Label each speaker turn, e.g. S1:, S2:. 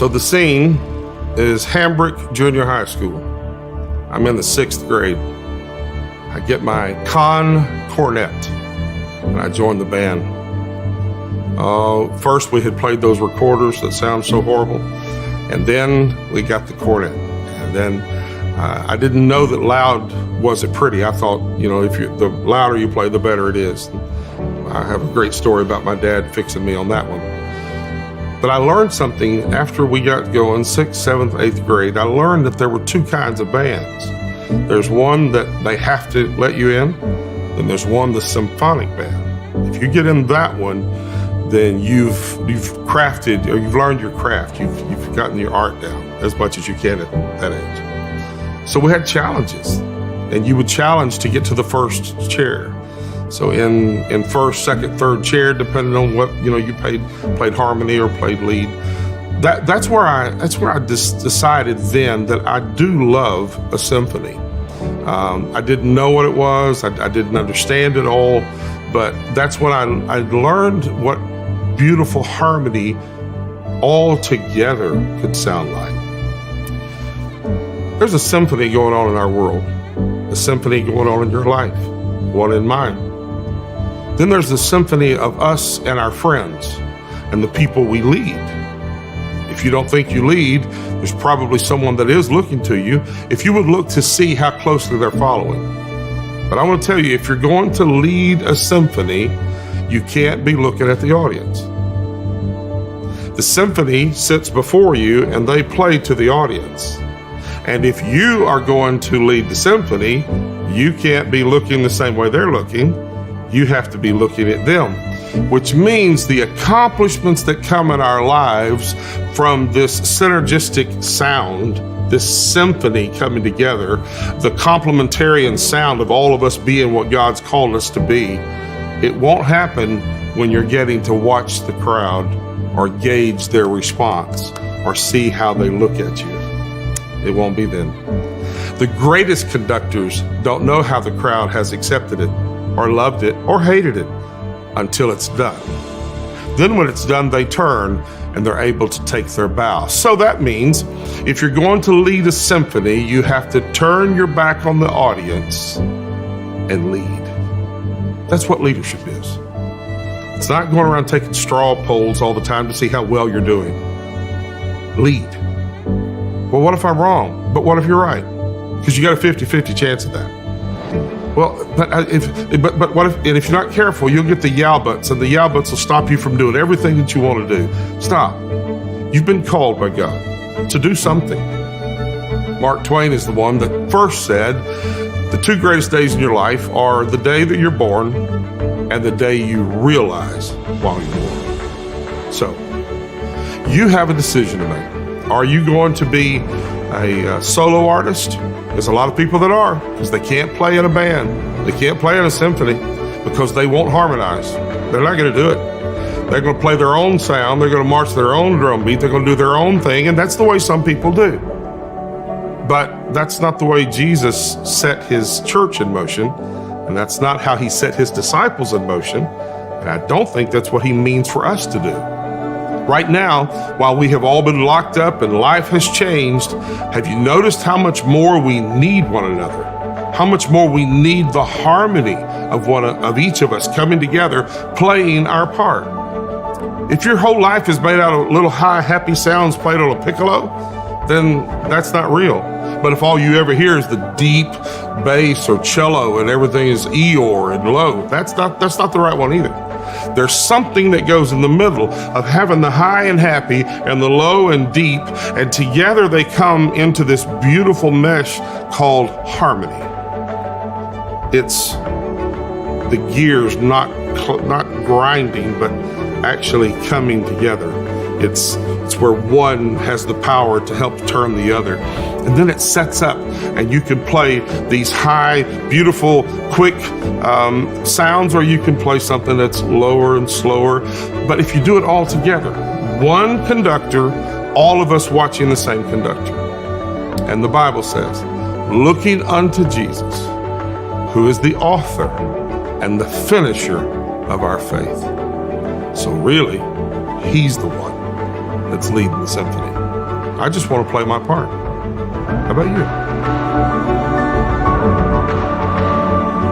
S1: So the scene is Hambrick Junior High School. I'm in the 6th grade. I get my cornet and I join the band. First we had played those recorders that sound so horrible, and then we got the cornet. And then I didn't know that loud wasn't pretty. I thought, the louder you play, the better it is. I have a great story about my dad fixing me on that one. But I learned something after we got going, 6th, 7th, 8th grade. I learned that there were two kinds of bands. There's one that they have to let you in, and there's one, the symphonic band. If you get in that one, then you've crafted, or you've learned your craft. You've gotten your art down as much as you can at that age. So we had challenges, and you would challenge to get to the first chair. So in first, second, third chair, depending on what you played harmony or played lead. That's where I decided then that I do love a symphony. I didn't know what it was. I didn't understand it all, but that's when I learned what beautiful harmony all together could sound like. There's a symphony going on in our world, a symphony going on in your life, one in mine. Then there's the symphony of us and our friends and the people we lead. If you don't think you lead, there's probably someone that is looking to you, if you would look to see how closely they're following. But I want to tell you, if you're going to lead a symphony, you can't be looking at the audience. The symphony sits before you and they play to the audience. And if you are going to lead the symphony, you can't be looking the same way they're looking. You have to be looking at them, which means the accomplishments that come in our lives from this synergistic sound, this symphony coming together, the complementarian sound of all of us being what God's called us to be, it won't happen when you're getting to watch the crowd or gauge their response or see how they look at you. It won't be then. The greatest conductors don't know how the crowd has accepted it or loved it or hated it until it's done. Then when it's done, they turn and they're able to take their bow. So that means if you're going to lead a symphony, you have to turn your back on the audience and lead. That's what leadership is. It's not going around taking straw polls all the time to see how well you're doing. Lead. Well, what if I'm wrong? But what if you're right? Because you got a 50-50 chance of that. Well, but what if, and if you're not careful, you'll get the yeah-buts, and the yeah-buts will stop you from doing everything that you want to do. Stop. You've been called by God to do something. Mark Twain is the one that first said, the two greatest days in your life are the day that you're born and the day you realize while you're born. So, you have a decision to make. Are you going to be a solo artist? There's a lot of people that are, because they can't play in a band. They can't play in a symphony because they won't harmonize. They're not going to do it. They're going to play their own sound. They're going to march their own drum beat. They're going to do their own thing, and that's the way some people do. But that's not the way Jesus set his church in motion, and that's not how he set his disciples in motion, and I don't think that's what he means for us to do. Right now, while we have all been locked up and life has changed, have you noticed how much more we need one another? How much more we need the harmony of each of us coming together, playing our part. If your whole life is made out of little high, happy sounds played on a piccolo, then that's not real. But if all you ever hear is the deep bass or cello and everything is Eeyore and low, that's not the right one either. There's something that goes in the middle of having the high and happy and the low and deep, and together they come into this beautiful mesh called harmony. It's the gears not grinding, but actually coming together. It's where one has the power to help turn the other. And then it sets up, and you can play these high, beautiful, quick sounds, or you can play something that's lower and slower. But if you do it all together, one conductor, all of us watching the same conductor. And the Bible says, looking unto Jesus, who is the author and the finisher of our faith. So really, he's the one that's leading the symphony. I just want to play my part. How about you?